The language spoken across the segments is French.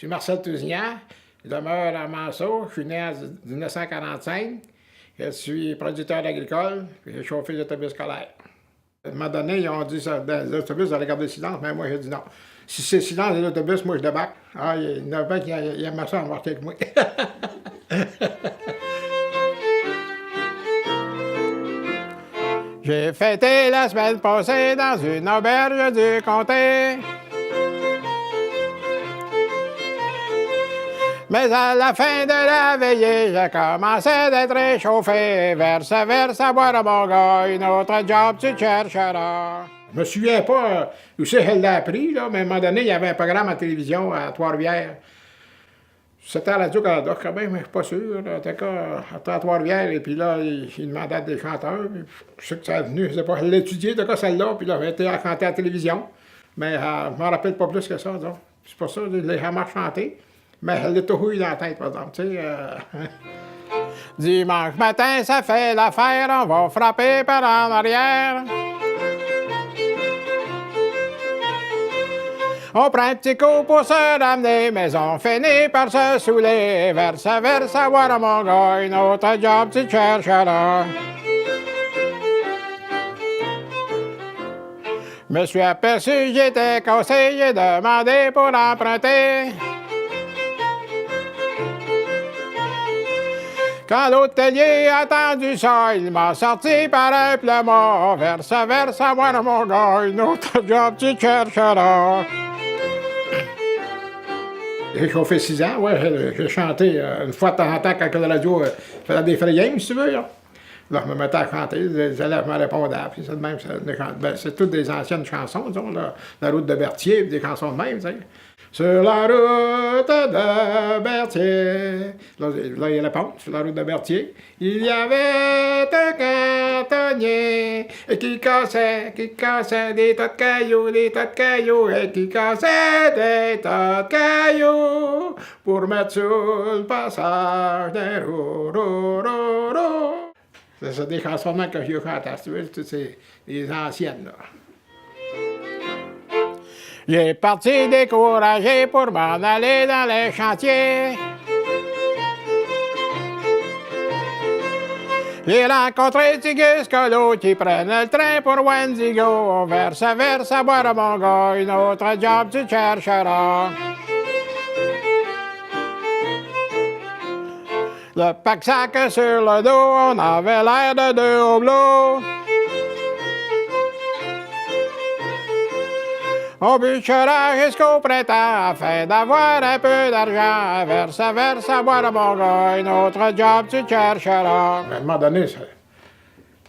Marcel Tousignan, je demeure à Manceau, je suis né en 1945, je suis producteur agricole, puis j'ai chauffé l'autobus scolaire. À un moment donné, ils ont dit ça, dans l'autobus, allait garder le silence, mais moi j'ai dit non. Si c'est silence dans l'autobus, moi je débarque. Ah, il y en a un qui aime ça embarquer avec moi. J'ai fêté la semaine passée dans une auberge du comté. Mais à la fin de la veillée, j'ai commencé d'être réchauffé. Verse, à boire à mon gars, une autre job tu chercheras. Je me souviens pas où c'est qu'elle l'a appris, là, mais à un moment donné, il y avait un programme à la télévision à Trois-Rivières. C'était à Radio-Canada, quand même, mais je suis pas sûr. En tout cas, à Trois-Rivières, et puis là, il demandait des chanteurs. Je sais que ça est venu, je sais pas, elle l'a étudié, en tout cas, celle-là, puis là, elle a été à chanter à la télévision. Mais je m'en rappelle pas plus que ça, donc. C'est pour ça que je l'ai jamais chanté. Mais elle l'a toujours eu dans la tête, par exemple, tu sais. Dimanche matin, ça fait l'affaire, on va frapper par en arrière. On prend un petit coup pour se ramener, mais on finit par se saouler. Verse, voir à mon gars, une autre job tu chercheras. Me suis aperçu, j'étais cassé, j'ai demandé pour emprunter. Quand l'hôtelier a entendu ça, il m'a sorti par un plouveau. Verse, voir à mon gars, une autre job tu chercheras. J'ai chauffé 6 ans, ouais, j'ai chanté une fois de temps en temps quand la radio faisait des free games, si tu veux. Là, je me mettais à chanter, les élèves me répondaient, puis ça de même, c'est toutes des anciennes chansons, disons, là, la route de Berthier, des chansons de même, tu sais. Sur la route de Berthier, là il répond, sur la route de Berthier, il y avait un cantonnier qui cassait des tas de cailloux, et qui cassait des tas de cailloux pour mettre sur le passage des roues. C'est des chansons que j'ai chantées, tu vois, toutes les anciennes, là. J'ai parti découragé pour m'en aller dans les chantiers. J'ai rencontré Tigus Colo qui prenait le train pour Wendigo. Verse, boire à mon gars, une autre job tu chercheras. Le pack-sac sur le dos, on avait l'air de deux hoblots. On bûchera jusqu'au printemps afin d'avoir un peu d'argent. Verse, boire à mon gars, une autre job tu chercheras. À un moment donné,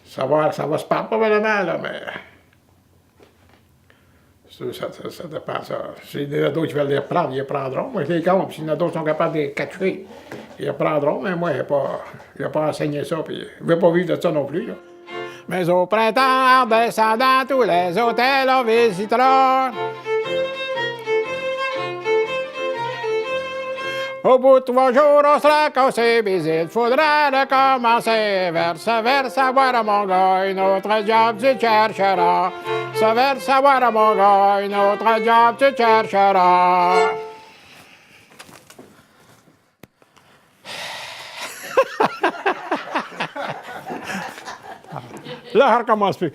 ça va se perdre probablement, là, mais ça dépend, ça. S'il y en a d'autres qui veulent les reprendre, ils les prendront. Moi, je les compte. S'il y en a d'autres qui sont capables de les catcher, ils les prendront. Mais moi, je n'ai pas enseigné ça, puis je ne vais pas vivre de ça non plus, là. Mais au printemps, en descendant, tous les hôtels on visitera. Au bout de 3 jours, on sera cassé, mais il faudra recommencer. Verse, boire à mon gars, une autre job tu chercheras. Verse, boire à mon gars, une autre job tu chercheras. Là, on recommence plus.